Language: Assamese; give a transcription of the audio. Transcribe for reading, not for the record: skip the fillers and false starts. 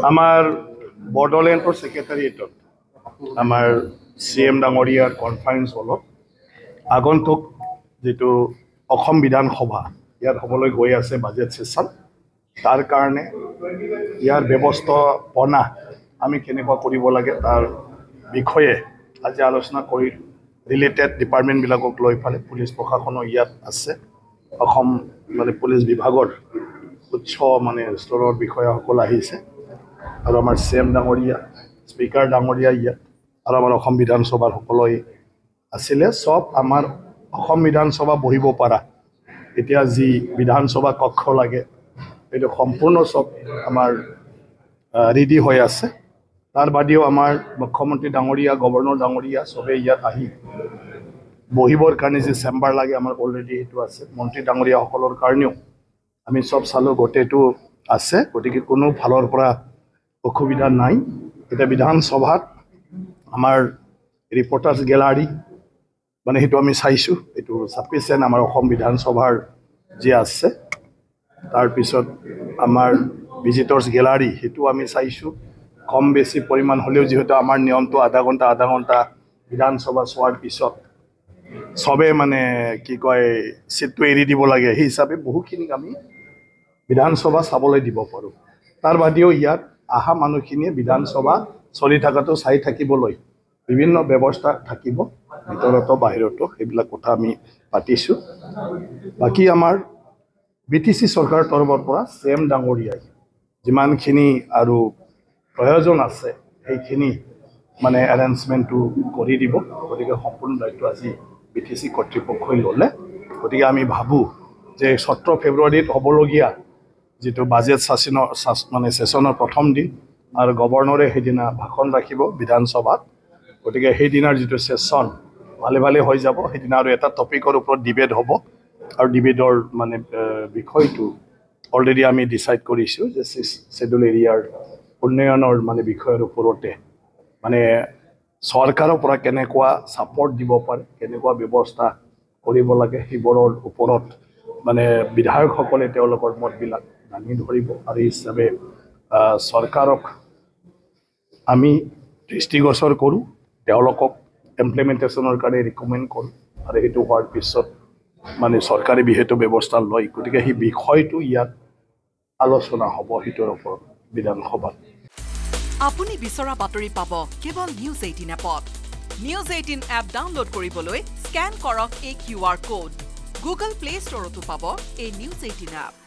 আমাৰ বড়োলেণ্ডৰ ছেক্ৰেটাৰিয়েটত আমাৰ CM ডাঙৰীয়াৰ কনফাৰেন্স হলত আগন্তুক যেটো অসম বিধানসভা ইয়াত হ'বলৈ গৈ আছে বাজেট সেশন তাৰ কাৰণে ইয়াৰ ব্যৱস্থাপনা আমি কেনেকুৱা কৰিব লাগে তাৰ বিষয়ে আজি আলোচনা কৰি ৰিলেটেড ডিপাৰ্টমেন্ট বিলাকক লৈ ফালে পুলিচ প্ৰশাসনৰ ইয়াত আছে অসম পুলিচ বিভাগৰ উচ্চ স্তৰৰ বিষয়াসকল আহিছে আৰু আমাৰ CM ডাঙৰীয়া স্পিকাৰ ডাঙৰীয়া ইয়াত আৰু আমাৰ অসম বিধানসভাৰ সকলোই আছিলে সব আমাৰ অসম বিধানসভা বহিব পাৰা এতিয়া যি বিধানসভা কক্ষ লাগে এইটো সম্পূৰ্ণ সব আমাৰ ৰেডি হৈ আছে তাৰ বাদেও আমাৰ মুখ্যমন্ত্ৰী ডাঙৰীয়া গভৰ্ণৰ ডাঙৰীয়া সবে ইয়াত আহি বহিবৰ কাৰণে যে চেম্বাৰ লাগে আমাৰ অলৰেডি এইটো আছে মন্ত্ৰী ডাঙৰীয়া সকলৰ কাৰণেও আমি সব চালো গোটেইটো আছে গতিকে কোনো ফালৰ পৰা অসুবিধা নাই এটা বিধানসভাত আমাৰ ৰিপৰ্টাৰ্ছ গ্যালাৰী হেতু আমি চাইছো এটো সাফিসিয়েন্ট আমাৰ অসম বিধানসভাৰ যে আছে তাৰ পিছত আমাৰ ভিজিটৰ্ছ গ্যালাৰী হেতু আমি চাইছো কম বেছি পৰিমাণ হলেও যেহেতু আমাৰ নিয়মটো আধা ঘণ্টা বিধানসভা চোৱাৰ পিছত সবে কি কয় সিটটো এৰি দিব লাগে সেই হিচাপে বহুখিনি আমি বিধানসভা চাবলৈ দিব পাৰো তাৰ বাদেও ইয়াত আহা মানুহখিনিয়ে বিধানসভা চলি থাকাটো চাই থাকিবলৈ বিভিন্ন ব্যৱস্থা থাকিব ভিতৰতো বাহিৰতো সেইবিলাক কথা আমি পাতিছো বাকি আমাৰ BTC চৰকাৰৰ তৰফৰ পৰা CM ডাঙৰীয়াই যিমানখিনি আৰু প্ৰয়োজন আছে সেইখিনি এৰেঞ্জমেন্টটো কৰি দিব গতিকে সম্পূৰ্ণ দায়িত্ব আজি BTC কৰ্তৃপক্ষই ল'লে গতিকে আমি ভাবো যে 17 ফেব্ৰুৱাৰীত হ'বলগীয়া যেটো বাজেট সেশনৰ প্ৰথম দিন আৰু গভৰ্ণৰে সেইদিনা ভাষণ ৰাখিব বিধানসভাত গতিকে সেইদিনাৰ যেটো সেশন ভালে হৈ যাব সেইদিনা আৰু এটা টপিকৰ ওপৰত ডিবেট হ'ব আৰু ডিবেটৰ বিষয়টো অলৰেডি আমি ডিসাইড কৰিছো যে শেডুল এৰিয়াৰ উন্নয়নৰ বিষয়ৰ ওপৰতে চৰকাৰৰ পৰা কেনেকুৱা সাপোৰ্ট দিব পাৰে কেনেকুৱা ব্যৱস্থা কৰিব লাগে সেইবোৰৰ ওপৰত বিধায়কসকলে তেওঁলোকৰ মতবিলাক দাঙি ধৰিব আৰু হিচাপে চৰকাৰক আমি দৃষ্টিগোচৰ কৰো তেওঁলোকক ইমপ্লিমেন্টেশনৰ কাৰণে ৰিকমেন্ড কৰো আৰু এটো হোৱাৰ পিছত চৰকাৰে বিহেতু ব্যৱস্থা লয় গতিকে এই বিষয়টো ইয়াত আলোচনা হ'ব হিতৰ ওপৰত বিধানসভাত আপুনি বিচৰা বাতৰি পাব কেৱল নিউজ 18 এপত নিউজ 18 এপ ডাউনলোড কৰিবলৈ স্ক্যান কৰক এই QR কোড গুগল প্লে ষ্টৰতো পাব এই নিউজ 18 এপ